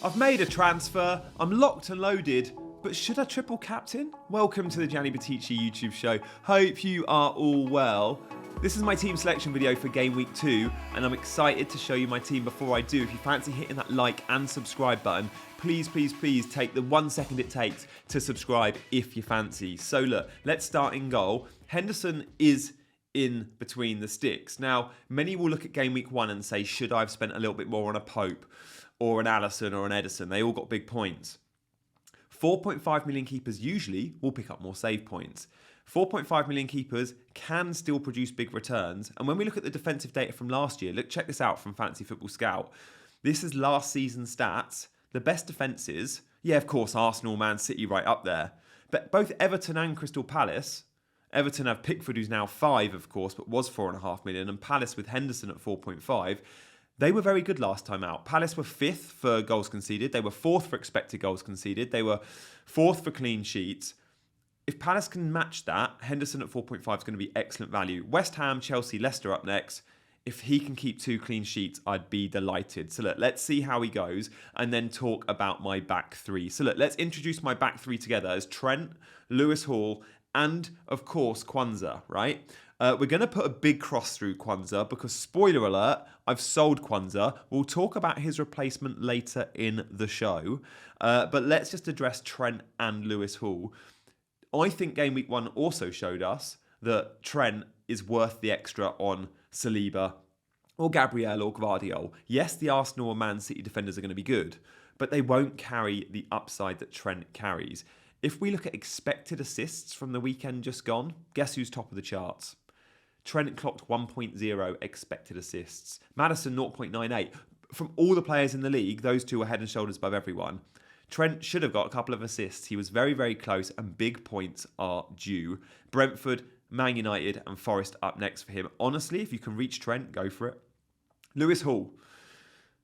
I've made a transfer, I'm locked and loaded, but should I triple captain? Welcome to the Gianni YouTube show. Hope you are all well. This is my team selection video for game week 2, and I'm excited to show you my team. Before I do, if you fancy hitting that like and subscribe button, please take the 1 second it takes to subscribe if you fancy. So look, let's start in goal. Henderson is in between the sticks. Now, many will look at game week 1 and say, should I have spent a little bit more on a Pope or an Alisson or an Edison? They all got big points. 4.5 million keepers usually will pick up more save points. 4.5 million keepers can still produce big returns. And when we look at the defensive data from last year, look, check this out from Fantasy Football Scout. This is last season's stats. The best defences, yeah, of course, Arsenal, Man City right up there. But both Everton and Crystal Palace, Everton have Pickford, who's now 5, of course, but was 4.5 million, and Palace with Henderson at 4.5. They were very good last time out. Palace were 5th for goals conceded. They were 4th for expected goals conceded. They were 4th for clean sheets. If Palace can match that, Henderson at 4.5 is going to be excellent value. West Ham, Chelsea, Leicester up next. If he can keep 2 clean sheets, I'd be delighted. So look, let's see how he goes and then talk about my back 3. So look, let's introduce my back 3 together as Trent, Lewis Hall, and of course, Quansah, right? We're going to put a big cross through Quansah because, spoiler alert, I've sold Quansah. We'll talk about his replacement later in the show. But let's just address Trent and Lewis Hall. I think game week 1 also showed us that Trent is worth the extra on Saliba or Gabriel or Gvardiol. Yes, the Arsenal or Man City defenders are going to be good, but they won't carry the upside that Trent carries. If we look at expected assists from the weekend just gone, guess who's top of the charts? Trent clocked 1.0 expected assists. Maddison 0.98. From all the players in the league, those two are head and shoulders above everyone. Trent should have got a couple of assists. He was very, very close, and big points are due. Brentford, Man United and Forest up next for him. Honestly, if you can reach Trent, go for it. Lewis Hall,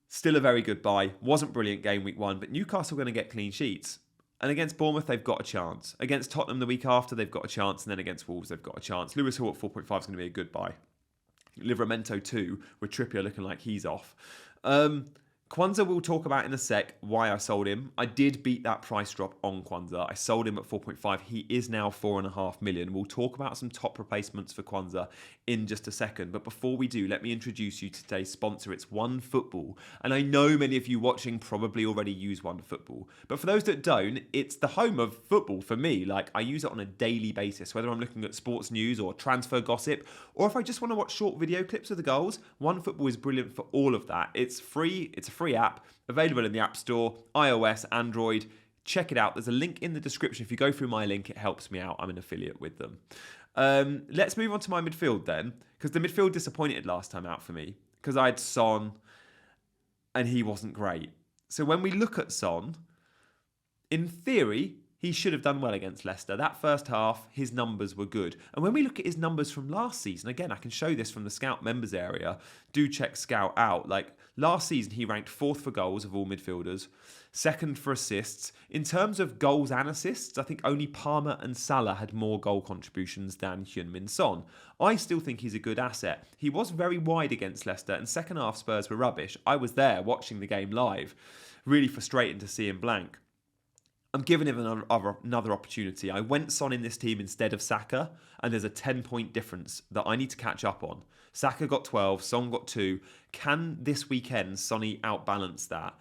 still a very good buy. Wasn't brilliant game week 1, but Newcastle are going to get clean sheets. And against Bournemouth, they've got a chance. Against Tottenham the week after, they've got a chance. And then against Wolves, they've got a chance. Lewis Hall at 4.5 is going to be a good buy. Livramento 2, with Trippier looking like he's off. Quansah we'll talk about in a sec why I sold him. I did beat that price drop on Quansah. I sold him at 4.5. He is now 4.5 million. We'll talk about some top replacements for Quansah in just a second. But before we do, let me introduce you to today's sponsor. It's OneFootball. And I know many of you watching probably already use OneFootball. But for those that don't, it's the home of football for me. Like, I use it on a daily basis, whether I'm looking at sports news or transfer gossip, or if I just want to watch short video clips of the goals. OneFootball is brilliant for all of that. It's free. It's a free app available in the App Store, iOS, Android. Check it out. There's a link in the description. If you go through my link, it helps me out. I'm an affiliate with them. Let's move on to my midfield then, because the midfield disappointed last time out for me because I had Son and he wasn't great. So when we look at Son, in theory, he should have done well against Leicester. That first half, his numbers were good. And when we look at his numbers from last season, again, I can show this from the Scout members area. Do check Scout out. Like, last season, he ranked 4th for goals of all midfielders, 2nd for assists. In terms of goals and assists, I think only Palmer and Salah had more goal contributions than Heung-min Son. I still think he's a good asset. He was very wide against Leicester, and second half Spurs were rubbish. I was there watching the game live. Really frustrating to see him blank. I'm giving him another opportunity. I went Son in this team instead of Saka, and there's a 10-point difference that I need to catch up on. Saka got 12, Son got 2. Can this weekend Sonny outbalance that?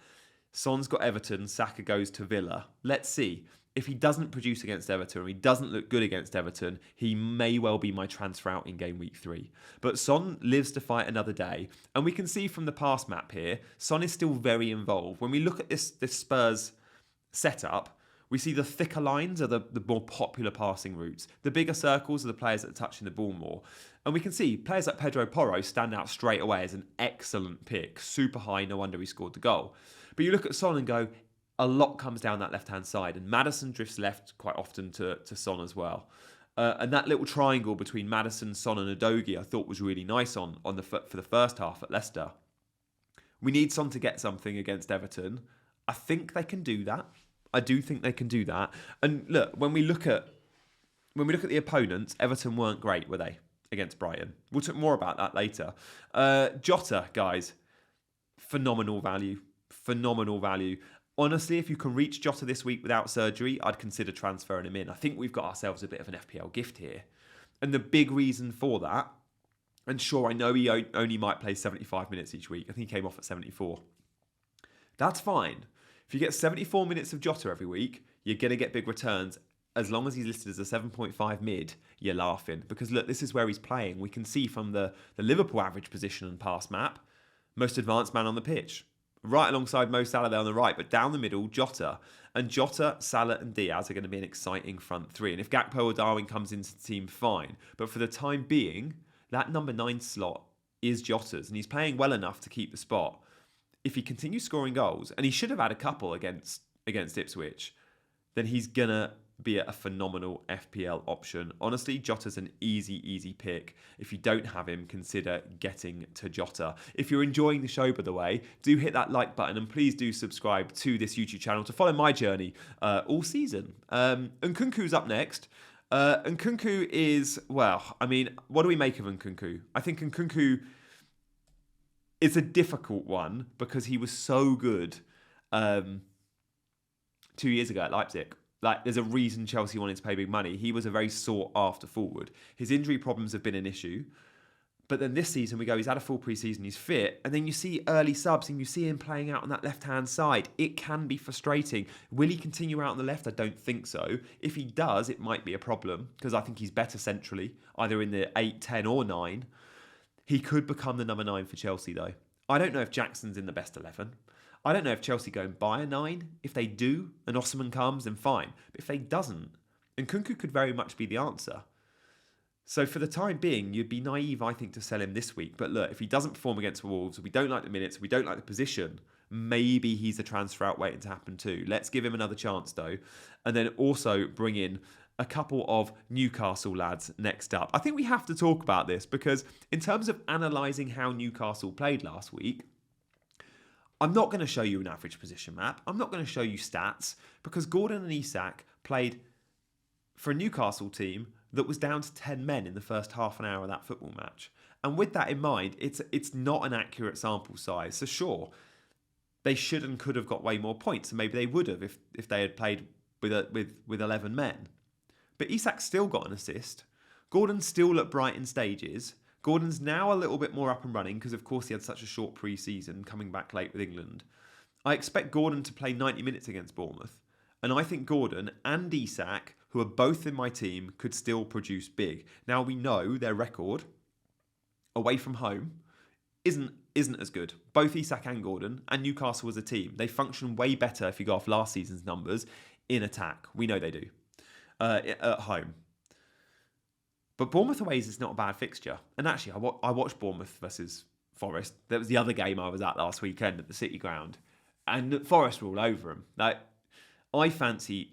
Son's got Everton, Saka goes to Villa. Let's see. If he doesn't produce against Everton, or he doesn't look good against Everton, he may well be my transfer out in game week 3. But Son lives to fight another day. And we can see from the pass map here, Son is still very involved. When we look at this Spurs setup, we see the thicker lines are the more popular passing routes. The bigger circles are the players that are touching the ball more. And we can see players like Pedro Porro stand out straight away as an excellent pick. Super high, no wonder he scored the goal. But you look at Son and go, a lot comes down that left-hand side. And Maddison drifts left quite often to Son as well. And that little triangle between Maddison, Son and Udogie I thought was really nice for the first half at Leicester. We need Son to get something against Everton. I think they can do that. I do think they can do that. And look, when we look at the opponents, Everton weren't great, were they, against Brighton? We'll talk more about that later. Jota, guys, phenomenal value. Honestly, if you can reach Jota this week without surgery, I'd consider transferring him in. I think we've got ourselves a bit of an FPL gift here. And the big reason for that, and sure, I know he only might play 75 minutes each week. I think he came off at 74. That's fine. If you get 74 minutes of Jota every week, you're going to get big returns. As long as he's listed as a 7.5 mid, you're laughing. Because look, this is where he's playing. We can see from the Liverpool average position and pass map, most advanced man on the pitch. Right alongside Mo Salah there on the right, but down the middle, Jota. And Jota, Salah and Diaz are going to be an exciting front three. And if Gakpo or Darwin comes into the team, fine. But for the time being, that number 9 slot is Jota's. And he's playing well enough to keep the spot. If he continues scoring goals, and he should have had a couple against Ipswich, then he's going to be a phenomenal FPL option. Honestly, Jota's an easy pick. If you don't have him, consider getting to Jota. If you're enjoying the show, by the way, do hit that like button and please do subscribe to this YouTube channel to follow my journey all season. Nkunku's up next. Nkunku is, well, I mean, what do we make of Nkunku? I think Nkunku is a difficult one because he was so good 2 years ago at Leipzig. Like, there's a reason Chelsea wanted to pay big money. He was a very sought-after forward. His injury problems have been an issue. But then this season, we go, he's had a full pre-season, he's fit. And then you see early subs and you see him playing out on that left-hand side. It can be frustrating. Will he continue out on the left? I don't think so. If he does, it might be a problem because I think he's better centrally, either in the 8, 10 or 9. He could become the number 9 for Chelsea, though. I don't know if Jackson's in the best 11. I don't know if Chelsea go and buy a 9. If they do, and Osimhen comes, then fine. But if they doesn't, Nkunku could very much be the answer. So for the time being, you'd be naive, I think, to sell him this week. But look, if he doesn't perform against Wolves, or we don't like the minutes, or we don't like the position, maybe he's a transfer out waiting to happen too. Let's give him another chance, though. And then also bring in a couple of Newcastle lads next up. I think we have to talk about this because in terms of analysing how Newcastle played last week, I'm not going to show you an average position map. I'm not going to show you stats because Gordon and Isak played for a Newcastle team that was down to 10 men in the first half an hour of that football match. And with that in mind, it's not an accurate sample size. So sure, they should and could have got way more points, and maybe they would have if they had played with 11 men. But Isak still got an assist. Gordon still looked bright in stages. Gordon's now a little bit more up and running because, of course, he had such a short pre-season coming back late with England. I expect Gordon to play 90 minutes against Bournemouth. And I think Gordon and Isak, who are both in my team, could still produce big. Now, we know their record away from home isn't as good. Both Isak and Gordon and Newcastle as a team, they function way better if you go off last season's numbers in attack. We know they do. At home. But Bournemouth away is not a bad fixture. And actually, I watched Bournemouth versus Forest. That was the other game I was at last weekend at the City Ground. And Forest were all over them. Like, I fancy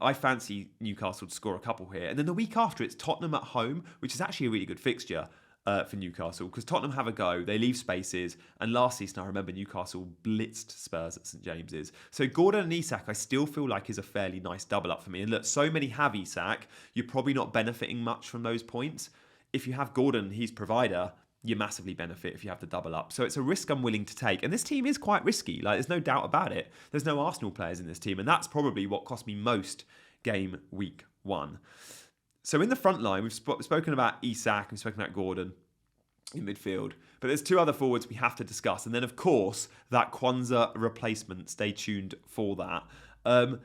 Newcastle to score a couple here. And then the week after, it's Tottenham at home, which is actually a really good fixture for Newcastle because Tottenham have a go, they leave spaces, and last season I remember Newcastle blitzed Spurs at St James's. So Gordon and Isak I still feel like is a fairly nice double up for me. And look, so many have Isak, you're probably not benefiting much from those points. If you have Gordon, he's provider, you massively benefit if you have the double up. So it's a risk I'm willing to take. And this team is quite risky, like there's no doubt about it. There's no Arsenal players in this team, and that's probably what cost me most game week 1. So in the front line, we've spoken about Isak, we've spoken about Gordon in midfield. But there's 2 other forwards we have to discuss. And then, of course, that Quansah replacement. Stay tuned for that.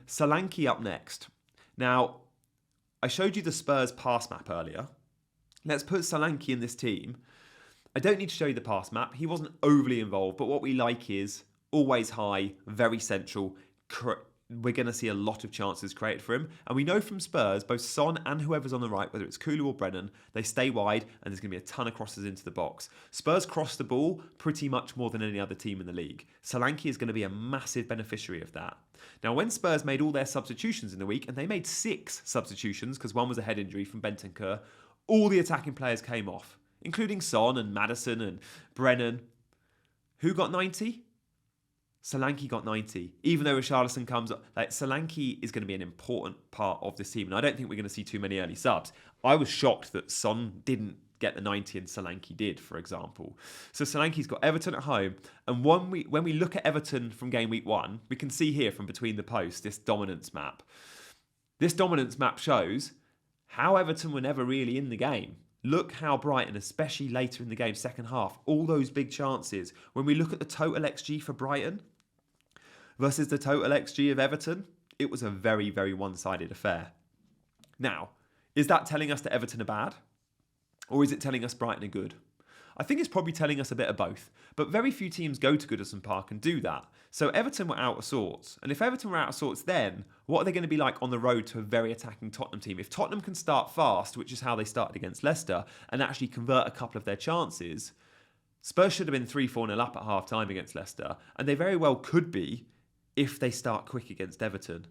Solanke up next. Now, I showed you the Spurs pass map earlier. Let's put Solanke in this team. I don't need to show you the pass map. He wasn't overly involved. But what we like is always high, very central, we're going to see a lot of chances created for him. And we know from Spurs, both Son and whoever's on the right, whether it's Kulu or Brennan, they stay wide and there's going to be a ton of crosses into the box. Spurs cross the ball pretty much more than any other team in the league. Solanke is going to be a massive beneficiary of that. Now, when Spurs made all their substitutions in the week, and they made 6 substitutions because one was a head injury from Bentancur, all the attacking players came off, including Son and Maddison and Brennan. Who got 90? Solanke got 90. Even though Richarlison comes up, like Solanke is going to be an important part of this team. And I don't think we're going to see too many early subs. I was shocked that Son didn't get the 90 and Solanke did, for example. So Solanke's got Everton at home. And when we look at Everton from game week 1, we can see here from between the posts this dominance map. This dominance map shows how Everton were never really in the game. Look how Brighton, especially later in the game, second half, all those big chances. When we look at the total XG for Brighton versus the total XG of Everton, it was a very, very one-sided affair. Now, is that telling us that Everton are bad? Or is it telling us Brighton are good? I think it's probably telling us a bit of both. But very few teams go to Goodison Park and do that. So Everton were out of sorts. And if Everton were out of sorts then, what are they going to be like on the road to a very attacking Tottenham team? If Tottenham can start fast, which is how they started against Leicester, and actually convert a couple of their chances, Spurs should have been 3-4-0 up at half-time against Leicester. And they very well could be if they start quick against Everton.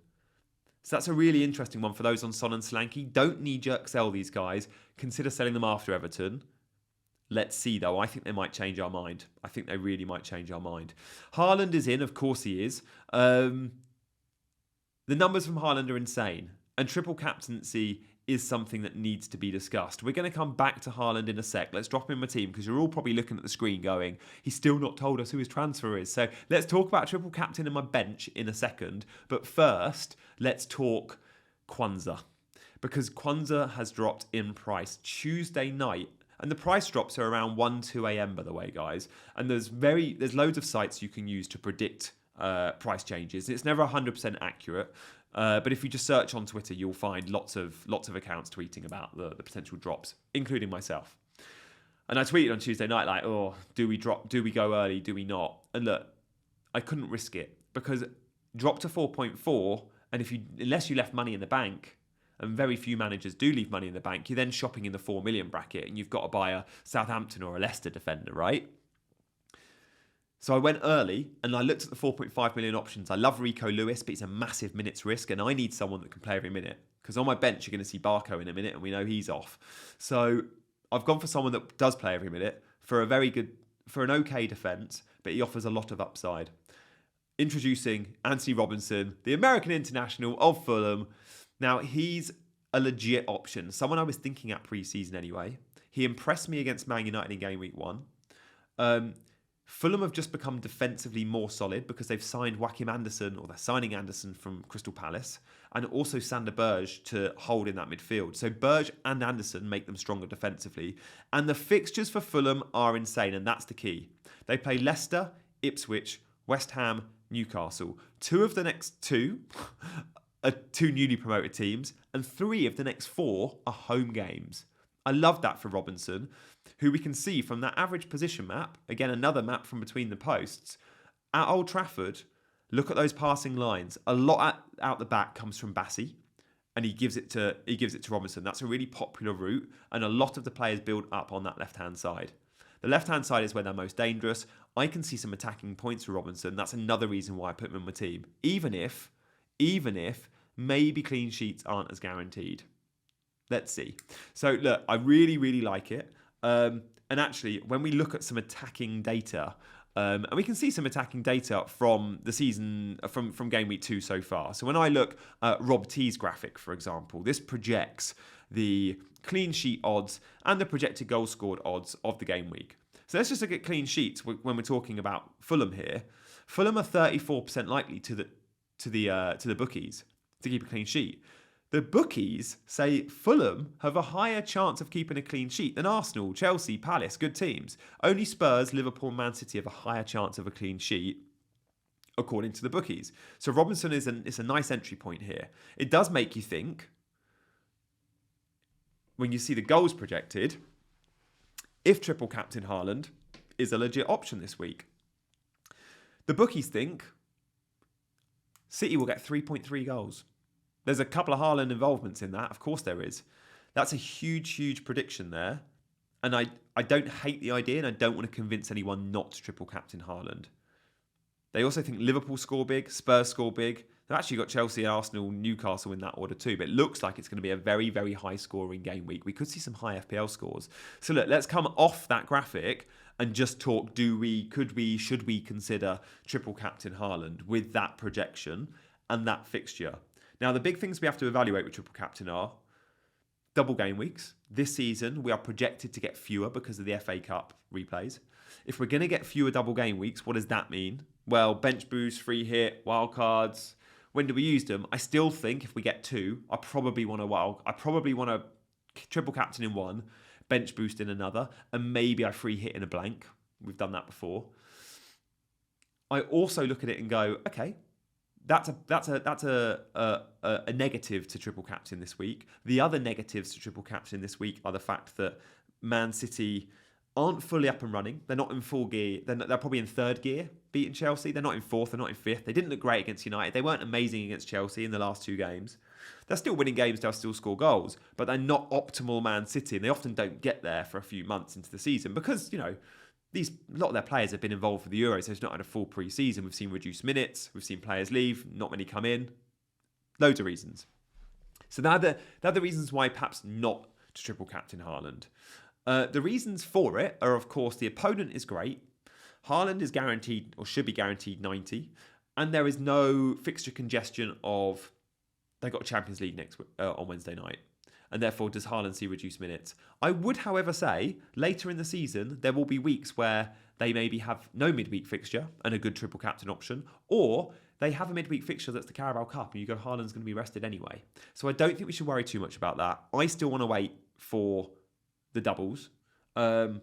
So that's a really interesting one for those on Son and Solanke. Don't knee-jerk sell these guys. Consider selling them after Everton. Let's see, though. I think they might change our mind. I think they really might change our mind. Haaland is in. Of course he is. The numbers from Haaland are insane. And triple captaincy is something that needs to be discussed. We're going to come back to Haaland in a sec. Let's drop him in my team because you're all probably looking at the screen going, he's still not told us who his transfer is. So let's talk about triple captain and my bench in a second. But first, let's talk Quansah. Because Quansah has dropped in price Tuesday night. And the price drops are around 1-2 a.m. by the way, guys. And there's loads of sites you can use to predict price changes. It's never 100% accurate. But if you just search on Twitter, you'll find lots of accounts tweeting about the potential drops, including myself. And I tweeted on Tuesday night like, oh, do we drop? Do we go early? Do we not? And look, I couldn't risk it because drop to 4.4, and unless you left money in the bank, and very few managers do leave money in the bank, you're then shopping in the 4 million bracket, and you've got to buy a Southampton or a Leicester defender, right? So I went early and I looked at the 4.5 million options. I love Rico Lewis, but it's a massive minutes risk and I need someone that can play every minute. Because on my bench, you're going to see Barco in a minute and we know he's off. So I've gone for someone that does play every minute for an okay defence, but he offers a lot of upside. Introducing Anthony Robinson, the American international of Fulham. Now, he's a legit option. Someone I was thinking at pre-season anyway. He impressed me against Man United in game week 1. Fulham have just become defensively more solid because they've signed Joachim Andersen, or they're signing Andersen from Crystal Palace, and also Sander Berge to hold in that midfield. So Berge and Andersen make them stronger defensively. And the fixtures for Fulham are insane, and that's the key. They play Leicester, Ipswich, West Ham, Newcastle. 2 of the next 2 are 2 newly promoted teams, and 3 of the next 4 are home games. I love that for Robinson, who we can see from that average position map, again, another map from between the posts, at Old Trafford, look at those passing lines. A lot out the back comes from Bassi, and he gives it to Robinson. That's a really popular route, and a lot of the players build up on that left-hand side. The left-hand side is where they're most dangerous. I can see some attacking points for Robinson. That's another reason why I put him in my team, even if maybe clean sheets aren't as guaranteed. Let's see. So look, I really, really like it. And actually, when we look at some attacking data, and we can see some attacking data from the season, from game week 2 so far. So when I look at Rob T's graphic, for example, this projects the clean sheet odds and the projected goal scored odds of the game week. So let's just look at clean sheets when we're talking about Fulham here. Fulham are 34% likely to the bookies to keep a clean sheet. The bookies say Fulham have a higher chance of keeping a clean sheet than Arsenal, Chelsea, Palace, good teams. Only Spurs, Liverpool, Man City have a higher chance of a clean sheet, according to the bookies. So Robinson is a nice entry point here. It does make you think, when you see the goals projected, if triple captain Haaland is a legit option this week. The bookies think City will get 3.3 goals. There's a couple of Haaland involvements in that. Of course there is. That's a huge, huge prediction there. And I don't hate the idea, and I don't want to convince anyone not to triple captain Haaland. They also think Liverpool score big, Spurs score big. They've actually got Chelsea, Arsenal, Newcastle in that order too. But it looks like it's going to be a very, very high scoring game week. We could see some high FPL scores. So look, let's come off that graphic and just talk, should we consider triple captain Haaland with that projection and that fixture? Now, the big things we have to evaluate with triple captain are double game weeks. This season, we are projected to get fewer because of the FA Cup replays. If we're going to get fewer double game weeks, what does that mean? Well, bench boost, free hit, wildcards. When do we use them? I still think if we get 2, I probably want to triple captain in one, bench boost in another, and maybe I free hit in a blank. We've done that before. I also look at it and go, okay, that's a negative to triple captain this week. The other negatives to triple captain this week are the fact that Man City aren't fully up and running. They're not in full gear. They're probably in 3rd gear, beating Chelsea. They're not in 4th. They're not in 5th. They didn't look great against United. They weren't amazing against Chelsea in the last 2 games. They're still winning games. They'll still score goals, but they're not optimal Man City, and they often don't get there for a few months into the season because, a lot of their players have been involved with the Euros, so it's not had a full pre-season. We've seen reduced minutes. We've seen players leave. Not many come in. Loads of reasons. So they're the reasons why perhaps not to triple captain Haaland. The reasons for it are, of course, the opponent is great. Haaland is guaranteed, or should be guaranteed, 90. And there is no fixture congestion of they've got Champions League on Wednesday night. And therefore, does Haaland see reduced minutes? I would, however, say later in the season, there will be weeks where they maybe have no midweek fixture and a good triple captain option, or they have a midweek fixture that's the Carabao Cup and you go, Haaland's going to be rested anyway. So I don't think we should worry too much about that. I still want to wait for the doubles. I've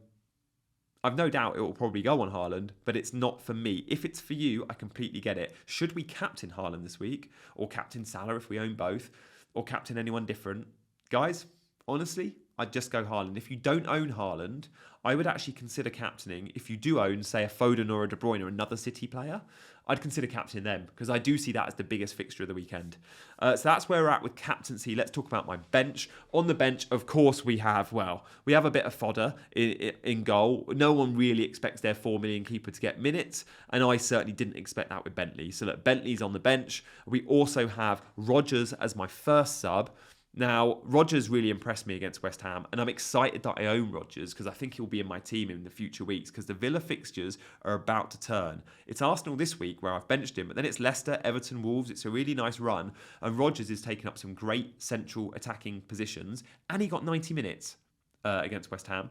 no doubt it will probably go on Haaland, but it's not for me. If it's for you, I completely get it. Should we captain Haaland this week, or captain Salah if we own both, or captain anyone different? Guys, honestly, I'd just go Haaland. If you don't own Haaland, I would actually consider captaining. If you do own, say, a Foden or a De Bruyne or another City player, I'd consider captaining them because I do see that as the biggest fixture of the weekend. So that's where we're at with captaincy. Let's talk about my bench. On the bench, of course, we have a bit of fodder in goal. No one really expects their 4 million keeper to get minutes, and I certainly didn't expect that with Bentley. So look, Bentley's on the bench. We also have Rodgers as my first sub. Now, Rodgers really impressed me against West Ham, and I'm excited that I own Rodgers because I think he'll be in my team in the future weeks because the Villa fixtures are about to turn. It's Arsenal this week where I've benched him, but then it's Leicester, Everton, Wolves. It's a really nice run, and Rodgers is taking up some great central attacking positions, and he got 90 minutes against West Ham.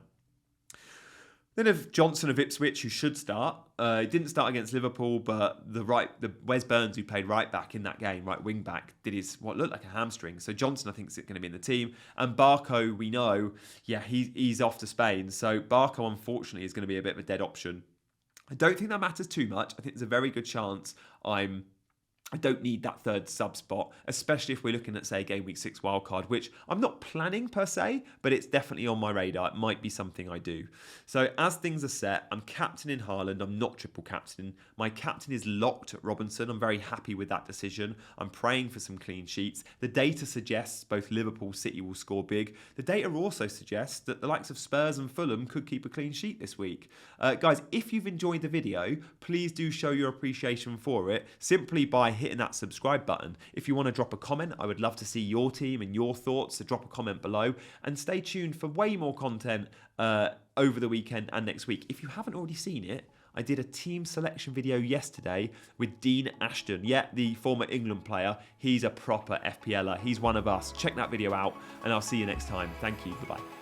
Then have Johnson of Ipswich, who should start. He didn't start against Liverpool, but the Wes Burns, who played right back in that game, right wing back, did what looked like a hamstring. So Johnson, I think, is going to be in the team. And Barco, we know, he's off to Spain. So Barco, unfortunately, is going to be a bit of a dead option. I don't think that matters too much. I think there's a very good chance I don't need that 3rd sub spot, especially if we're looking at, say, game week 6 wildcard, which I'm not planning per se, but it's definitely on my radar. It might be something I do. So as things are set, I'm captaining Haaland. I'm not triple captaining. My captain is locked at Robinson. I'm very happy with that decision. I'm praying for some clean sheets. The data suggests both Liverpool, City will score big. The data also suggests that the likes of Spurs and Fulham could keep a clean sheet this week. Guys, if you've enjoyed the video, please do show your appreciation for it simply by hitting that subscribe button. If you want to drop a comment, I would love to see your team and your thoughts, so drop a comment below and stay tuned for way more content over the weekend and next week. If you haven't already seen it, I did a team selection video yesterday with Dean Ashton. Yeah, the former England player. He's a proper FPLer. He's one of us. Check that video out and I'll see you next time. Thank you. Goodbye.